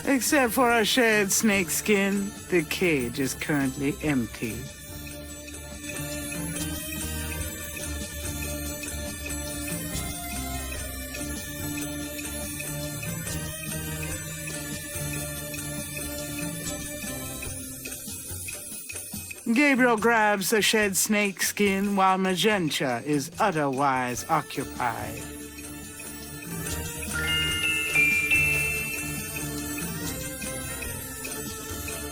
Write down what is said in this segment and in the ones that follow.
Except for a shared snakeskin, the cage is currently empty. Gabriel grabs the shed snakeskin while Magenta is otherwise occupied.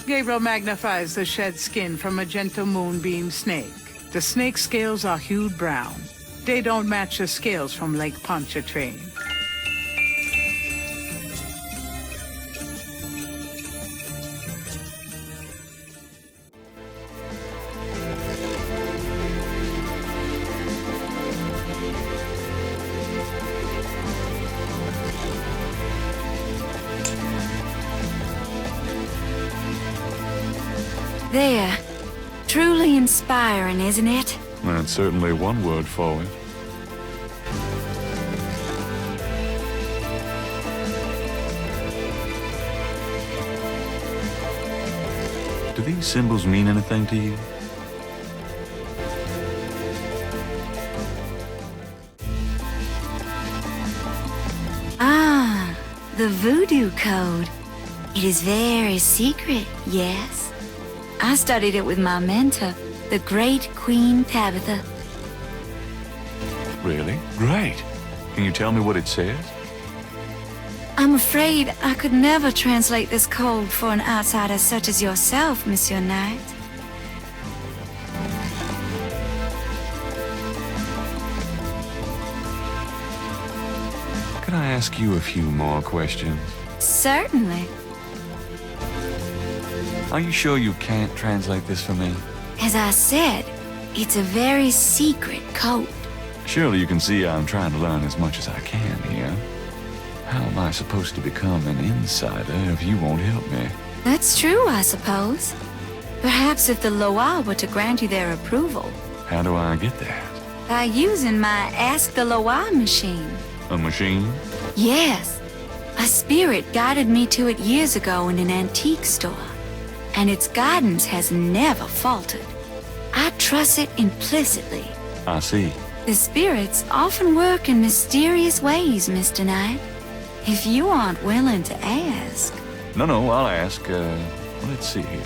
Gabriel magnifies the shed skin from Magenta Moonbeam snake. The snake scales are hued brown. They don't match the scales from Lake Pontchartrain. There. Truly inspiring, isn't it? That's certainly one word for it. Do these symbols mean anything to you? Ah, the voodoo code. It is very secret, yes. I studied it with my mentor, the great Queen Tabitha. Really? Great. Can you tell me what it says? I'm afraid I could never translate this code for an outsider such as yourself, Monsieur Knight. Can I ask you a few more questions? Certainly. Are you sure you can't translate this for me? As I said, it's a very secret code. Surely you can see I'm trying to learn as much as I can here. How am I supposed to become an insider if you won't help me? That's true, I suppose. Perhaps if the Loa were to grant you their approval. How do I get that? By using my Ask the Loa machine. A machine? Yes. A spirit guided me to it years ago in an antique store. And its guidance has never faltered. I trust it implicitly. I see. The spirits often work in mysterious ways, Mr. Knight. If you aren't willing to ask... No, I'll ask. Let's see here.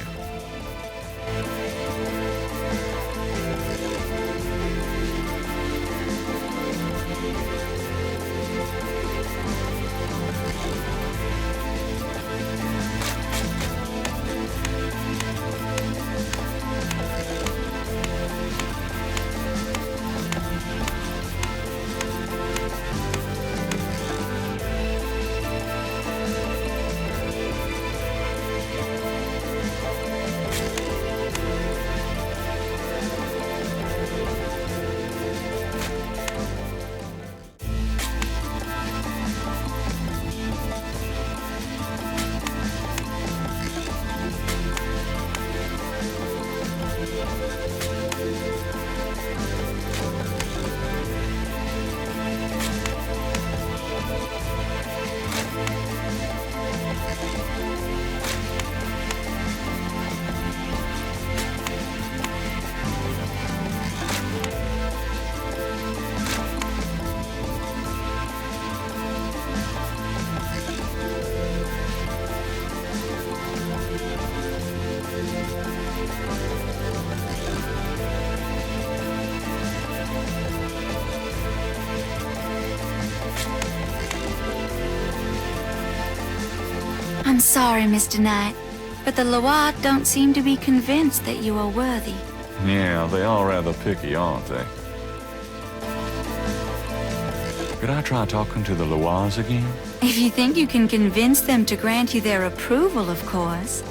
I'm sorry, Mr. Knight, but the Loa don't seem to be convinced that you are worthy. Yeah, they are rather picky, aren't they? Could I try talking to the Loas again? If you think you can convince them to grant you their approval, of course.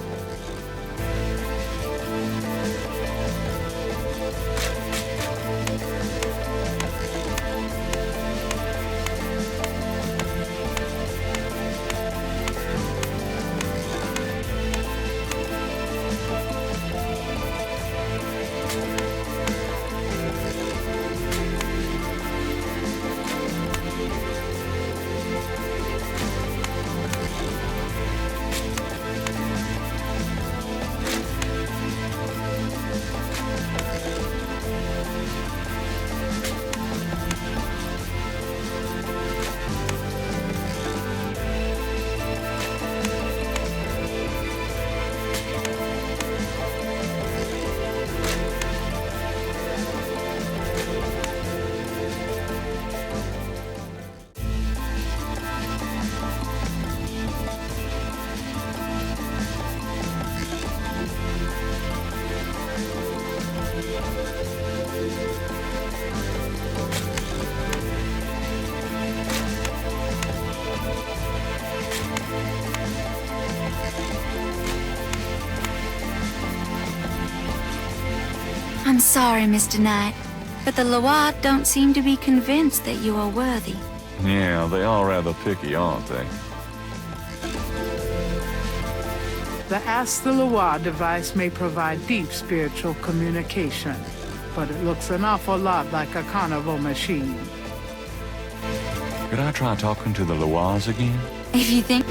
sorry, Mr. Knight, but the Loire don't seem to be convinced that you are worthy. Yeah, they are rather picky, aren't they? The Ask the Loire device may provide deep spiritual communication, but it looks an awful lot like a carnival machine. Could I try talking to the Loires again? If you think...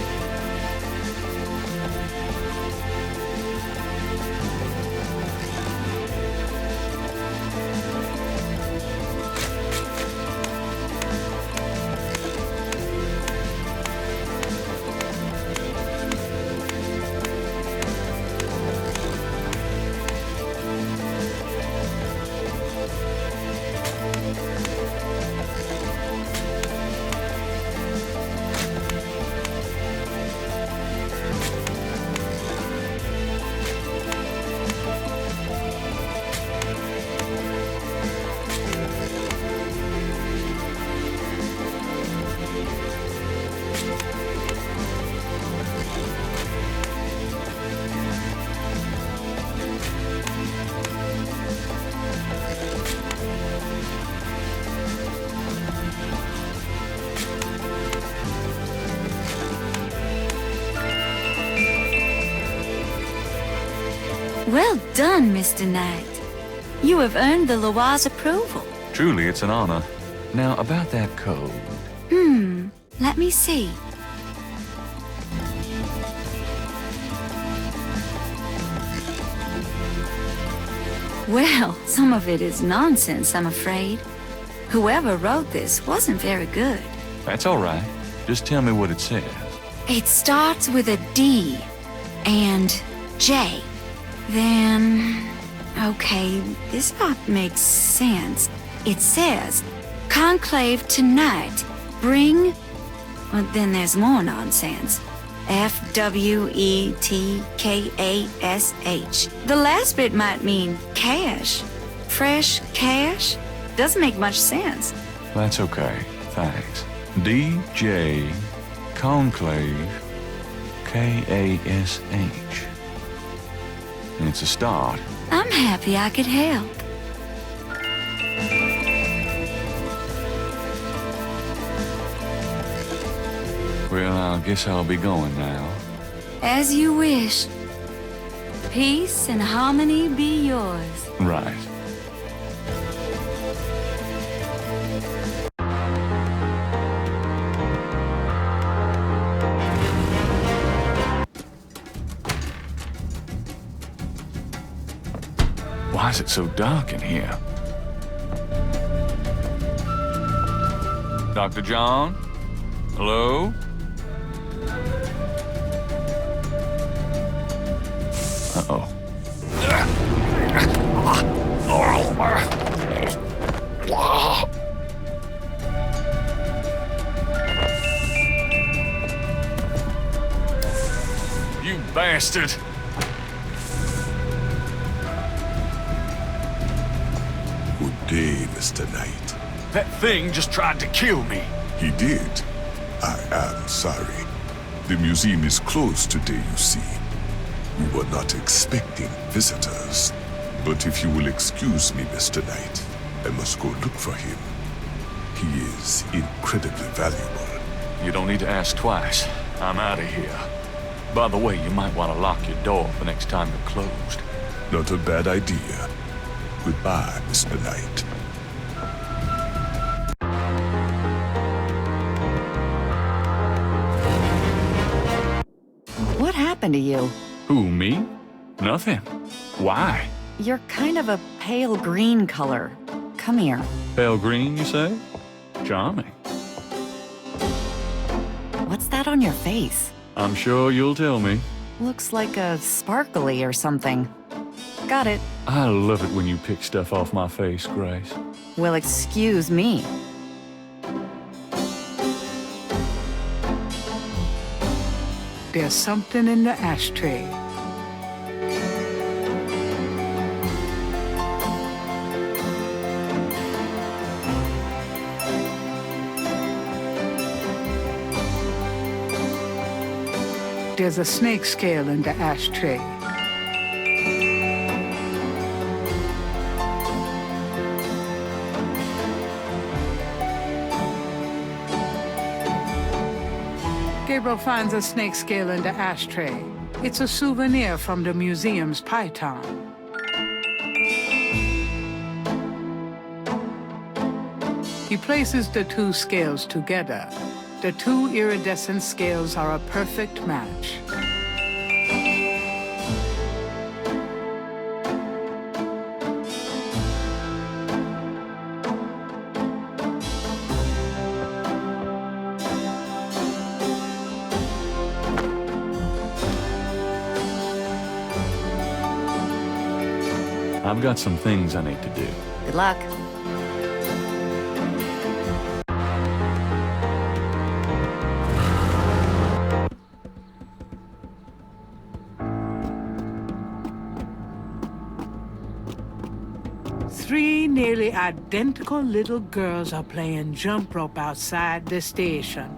Well done, Mr. Knight. You have earned the Loire's approval. Truly, it's an honor. Now, about that code. Let me see. Well, some of it is nonsense, I'm afraid. Whoever wrote this wasn't very good. That's all right. Just tell me what it says. It starts with a D and J. Then... okay, this part makes sense. It says, Conclave tonight, bring... well, then there's more nonsense. F-W-E-T-K-A-S-H. The last bit might mean cash. Fresh cash? Doesn't make much sense. That's okay. Thanks. D.J. Conclave K-A-S-H. It's a start. I'm happy I could help. Well, I guess I'll be going now. As you wish. Peace and harmony be yours. Right. Why is it so dark in here? Dr. John? Hello? Uh-oh. You bastard! Good day, Mr. Knight. That thing just tried to kill me. He did. I am sorry. The museum is closed today, you see. We were not expecting visitors. But if you will excuse me, Mr. Knight, I must go look for him. He is incredibly valuable. You don't need to ask twice. I'm out of here. By the way, you might want to lock your door for next time you're closed. Not a bad idea. Goodbye, Mr. Knight. What happened to you? Who, me? Nothing. Why? You're kind of a pale green color. Come here. Pale green, you say? Charming. What's that on your face? I'm sure you'll tell me. Looks like a sparkly or something. Got it. I love it when you pick stuff off my face, Grace. Well, excuse me. There's something in the ashtray. There's a snake scale in the ashtray. Gabriel finds a snake scale in the ashtray. It's a souvenir from the museum's python. He places the two scales together. The two iridescent scales are a perfect match. I've got some things I need to do. Good luck. Three nearly identical little girls are playing jump rope outside the station.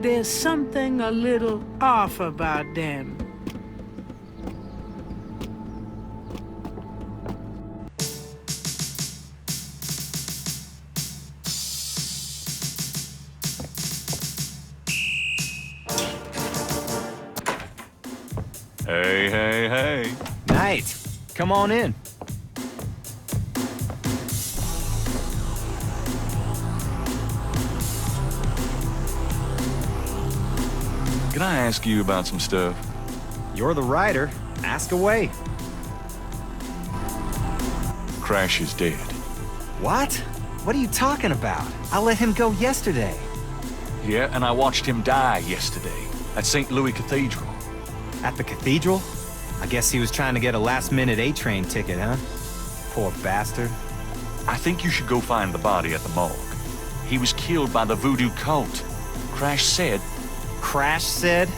There's something a little off about them. Hey, hey, hey. Knight, come on in. Can I ask you about some stuff? You're the writer. Ask away. Crash is dead. What? What are you talking about? I let him go yesterday. Yeah, and I watched him die yesterday at St. Louis Cathedral. At the cathedral? I guess he was trying to get a last-minute A-train ticket, huh? Poor bastard. I think you should go find the body at the morgue. He was killed by the voodoo cult. Crash said... Crash said?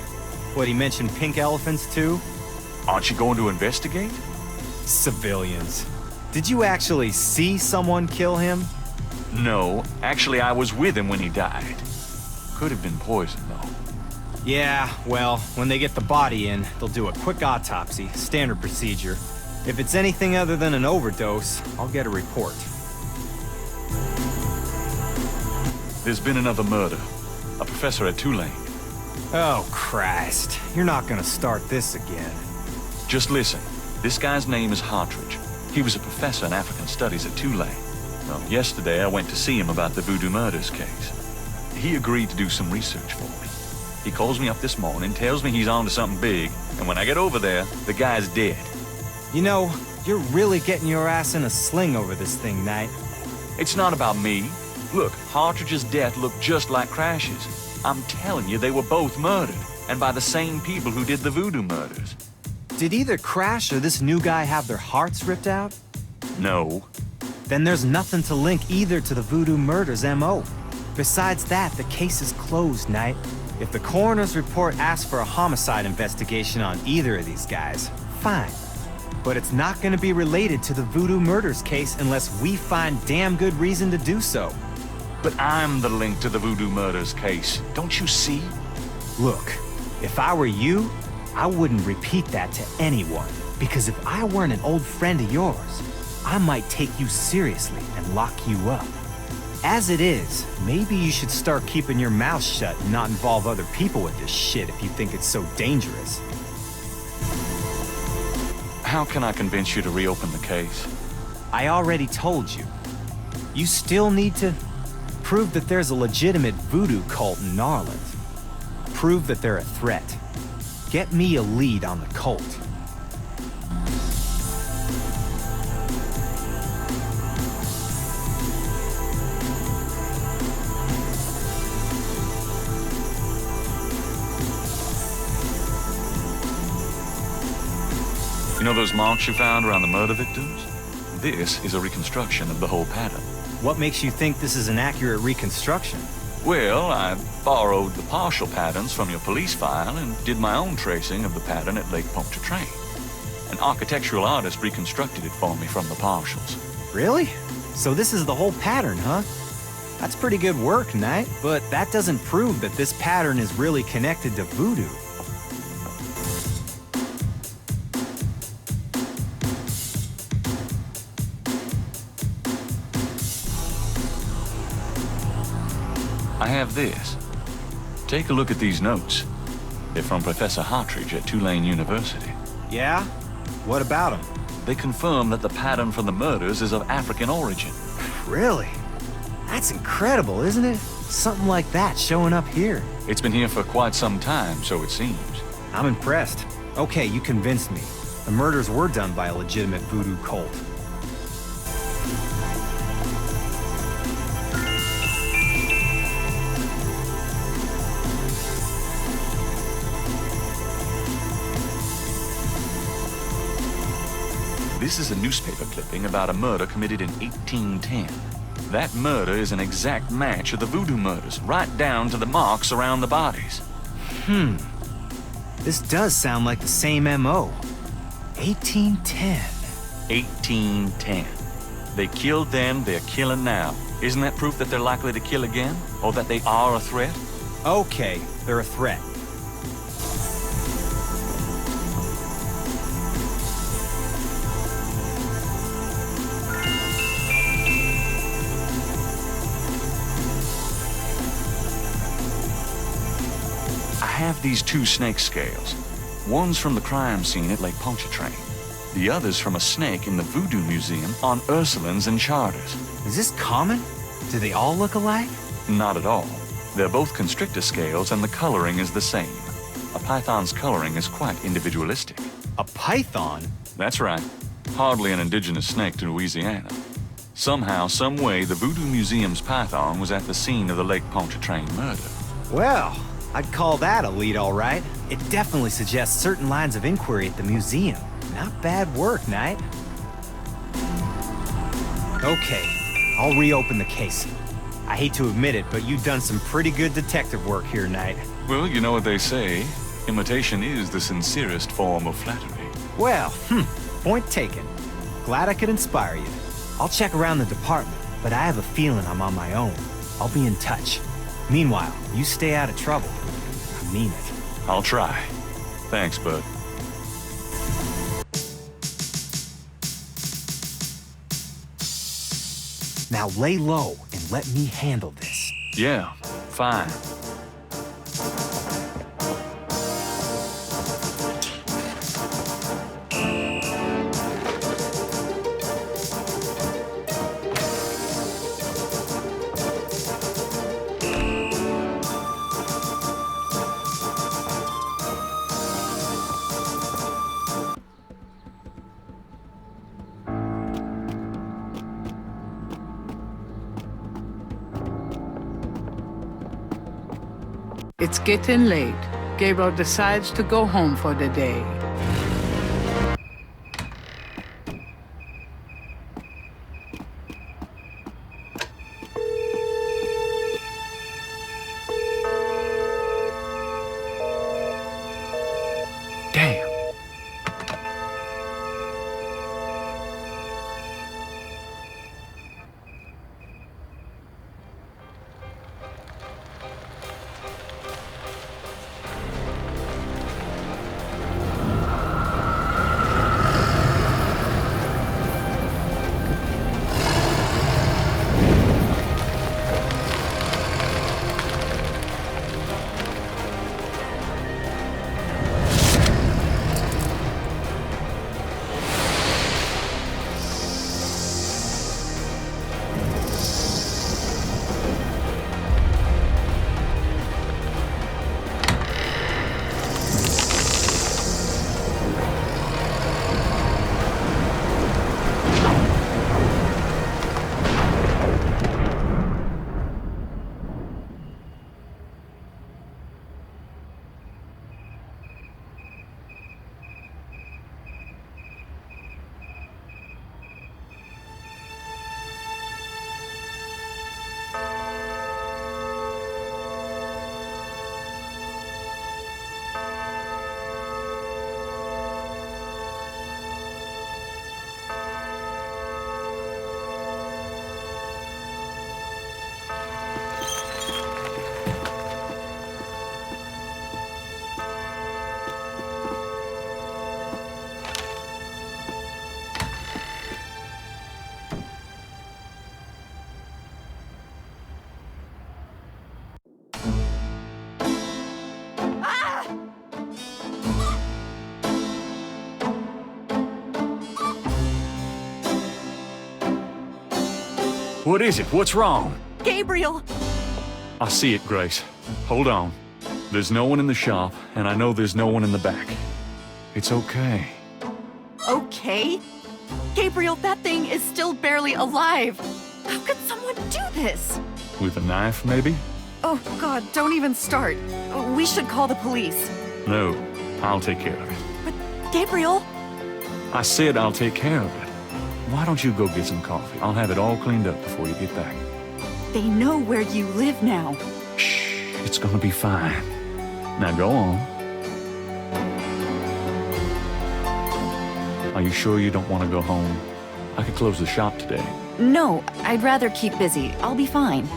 What, he mentioned pink elephants too? Aren't you going to investigate? Civilians. Did you actually see someone kill him? No, actually I was with him when he died. Could have been poison, though. Yeah, well, when they get the body in, they'll do a quick autopsy, standard procedure. If it's anything other than an overdose, I'll get a report. There's been another murder. A professor at Tulane. Oh, Christ. You're not gonna start this again. Just listen. This guy's name is Hartridge. He was a professor in African Studies at Tulane. Well, yesterday I went to see him about the voodoo murders case. He agreed to do some research for me. He calls me up this morning, tells me he's on to something big, and when I get over there, the guy's dead. You know, you're really getting your ass in a sling over this thing, Knight. It's not about me. Look, Hartridge's death looked just like Crash's. I'm telling you, they were both murdered, and by the same people who did the voodoo murders. Did either Crash or this new guy have their hearts ripped out? No. Then there's nothing to link either to the voodoo murders M.O. Besides that, the case is closed, Knight. If the coroner's report asks for a homicide investigation on either of these guys, fine. But it's not gonna be related to the voodoo murders case unless we find damn good reason to do so. But I'm the link to the voodoo murders case. Don't you see? Look, if I were you, I wouldn't repeat that to anyone. Because if I weren't an old friend of yours, I might take you seriously and lock you up. As it is, maybe you should start keeping your mouth shut and not involve other people with this shit if you think it's so dangerous. How can I convince you to reopen the case? I already told you. You still need to prove that there's a legitimate voodoo cult in Narland. Prove that they're a threat. Get me a lead on the cult. You know those marks you found around the murder victims? This is a reconstruction of the whole pattern. What makes you think this is an accurate reconstruction? Well, I borrowed the partial patterns from your police file and did my own tracing of the pattern at Lake Pontchartrain. An architectural artist reconstructed it for me from the partials. Really? So this is the whole pattern, huh? That's pretty good work, Knight, but that doesn't prove that this pattern is really connected to voodoo. I have this. Take a look at these notes. They're from Professor Hartridge at Tulane University. Yeah? What about him? They confirm that the pattern for the murders is of African origin. Really? That's incredible, isn't it? Something like that showing up here. It's been here for quite some time, so it seems. I'm impressed. Okay, you convinced me. The murders were done by a legitimate voodoo cult. This is a newspaper clipping about a murder committed in 1810. That murder is an exact match of the voodoo murders, right down to the marks around the bodies. This does sound like the same M.O. 1810. 1810. They killed then, they're killing now. Isn't that proof that they're likely to kill again? Or that they are a threat? Okay, they're a threat. I have these two snake scales. One's from the crime scene at Lake Pontchartrain. The other's from a snake in the Voodoo Museum on Ursulines and Charters. Is this common? Do they all look alike? Not at all. They're both constrictor scales and the coloring is the same. A python's coloring is quite individualistic. A python? That's right. Hardly an indigenous snake to Louisiana. Somehow, some way, the Voodoo Museum's python was at the scene of the Lake Pontchartrain murder. Well, I'd call that a lead, all right. It definitely suggests certain lines of inquiry at the museum. Not bad work, Knight. Okay, I'll reopen the case. I hate to admit it, but you've done some pretty good detective work here, Knight. Well, you know what they say. Imitation is the sincerest form of flattery. Well, point taken. Glad I could inspire you. I'll check around the department, but I have a feeling I'm on my own. I'll be in touch. Meanwhile, you stay out of trouble. I mean it. I'll try. Thanks, bud. Now lay low and let me handle this. Yeah, fine. It's getting late. Gabriel decides to go home for the day. Damn. What is it? What's wrong? Gabriel! I see it, Grace. Hold on. There's no one in the shop, and I know there's no one in the back. It's okay. Okay? Gabriel, that thing is still barely alive. How could someone do this? With a knife, maybe? Oh, God, don't even start. We should call the police. No, I'll take care of it. But, Gabriel... I said I'll take care of it. Why don't you go get some coffee? I'll have it all cleaned up before you get back. They know where you live now. Shh, it's gonna be fine. Now go on. Are you sure you don't want to go home? I could close the shop today. No, I'd rather keep busy. I'll be fine.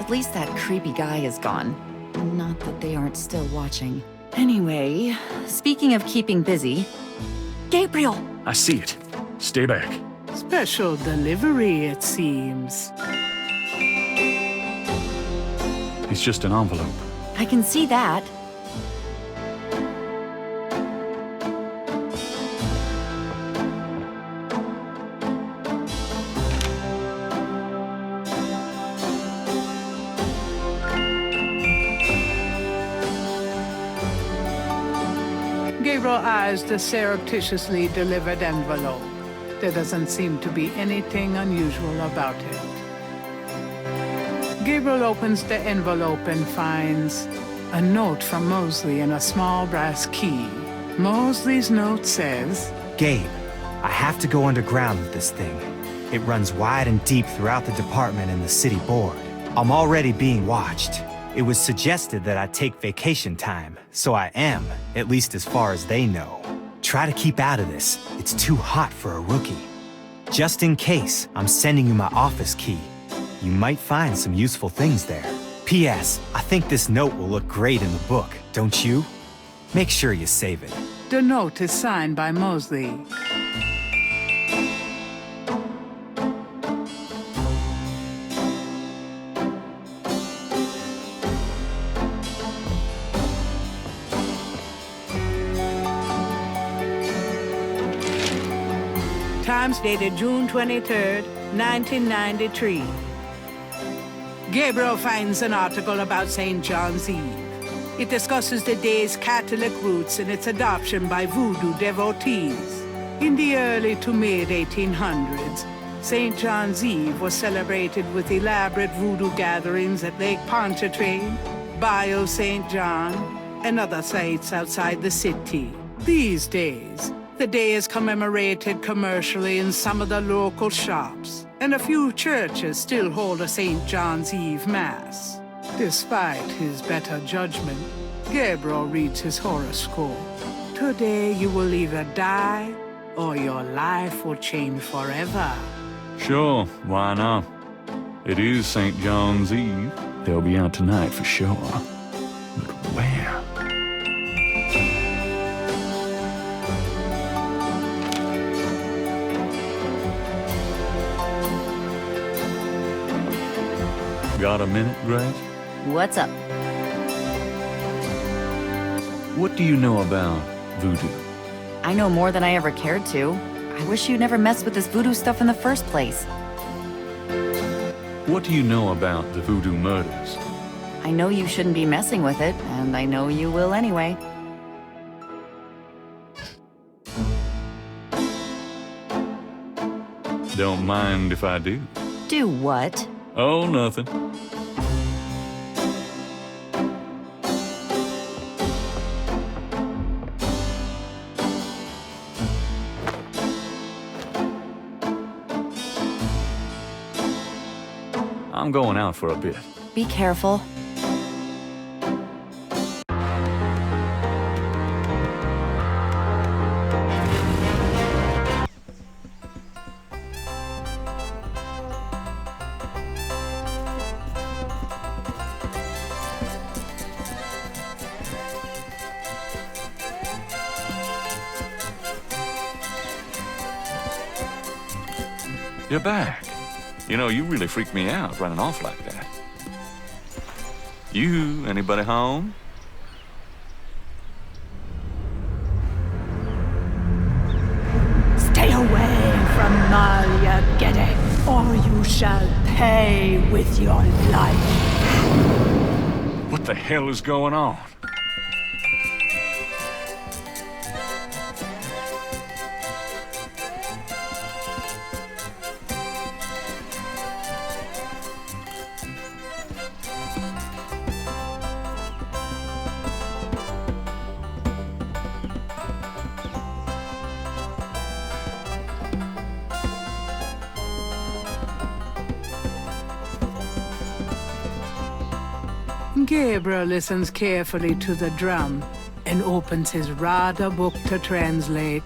At least that creepy guy is gone. Not that they aren't still watching. Anyway, speaking of keeping busy... Gabriel! I see it. Stay back. Special delivery, it seems. It's just an envelope. I can see that. Gabriel eyes the surreptitiously delivered envelope. There doesn't seem to be anything unusual about it. Gabriel opens the envelope and finds a note from Mosley and a small brass key. Mosley's note says, Gabe, I have to go underground with this thing. It runs wide and deep throughout the department and the city board. I'm already being watched. It was suggested that I take vacation time, so I am, at least as far as they know. Try to keep out of this. It's too hot for a rookie. Just in case, I'm sending you my office key. You might find some useful things there. P.S. I think this note will look great in the book, don't you? Make sure you save it. the note is signed by Mosley. Times dated June 23rd, 1993. Gabriel finds an article about St. John's Eve. It discusses the day's Catholic roots and its adoption by voodoo devotees. In the early to mid-1800s, St. John's Eve was celebrated with elaborate voodoo gatherings at Lake Pontchartrain, Bayou St. John, and other sites outside the city. These days, the day is commemorated commercially in some of the local shops, and a few churches still hold a St. John's Eve Mass. Despite his better judgment, Gabriel reads his horoscope. Today you will either die, or your life will change forever. Sure, why not? It is St. John's Eve. They'll be out tonight for sure. But where? Got a minute, Grace? What's up? What do you know about voodoo? I know more than I ever cared to. I wish you'd never messed with this voodoo stuff in the first place. What do you know about the voodoo murders? I know you shouldn't be messing with it, and I know you will anyway. Don't mind if I do. Do what? Oh, nothing. I'm going out for a bit. Be careful. You're back. You know, you really freaked me out running off like that. Anybody home? Stay away from Malia Gede, or you shall perish. pay with your life. What the hell is going on? Gabriel listens carefully to the drum and opens his Rada book to translate.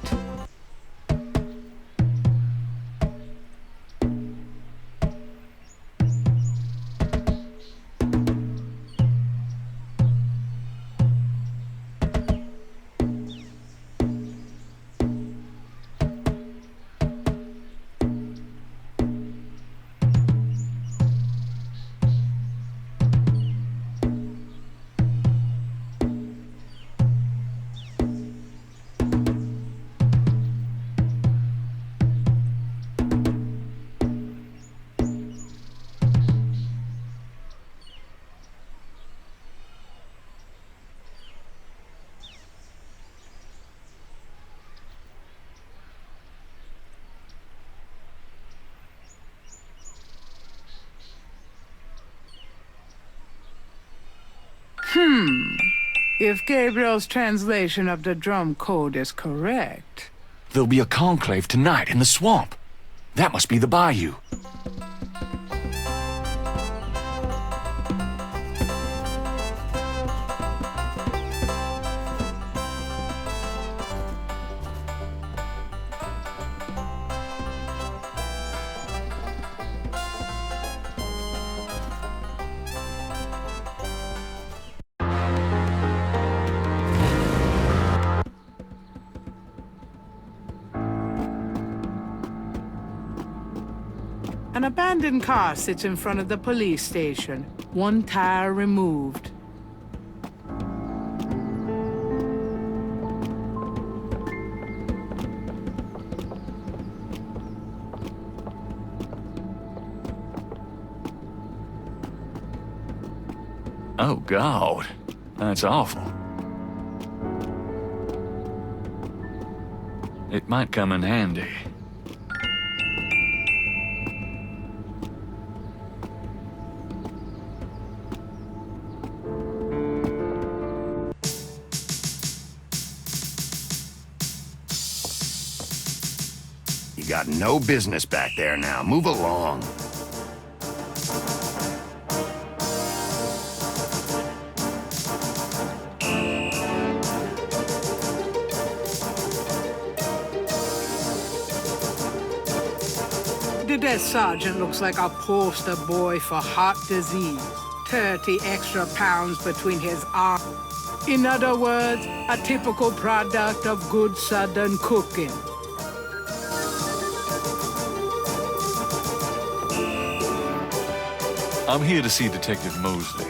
If Gabriel's translation of the drum code is correct... There'll be a conclave tonight in the swamp. That must be the bayou. An abandoned car sits in front of the police station, one tire removed. Oh, God. That's awful. It might come in handy. You got no business back there now. Move along. The desk sergeant looks like a poster boy for heart disease. 30 extra pounds between his arms. In other words, a typical product of good Southern cooking. I'm here to see Detective Mosley.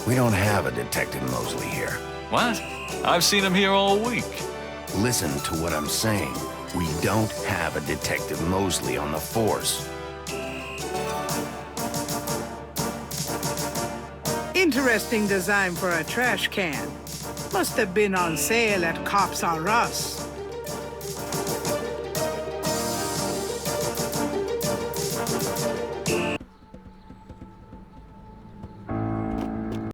We don't have a Detective Mosley here. What? I've seen him here all week. Listen to what I'm saying. We don't have a Detective Mosley on the force. Interesting design for a trash can. Must have been on sale at Cops R Us.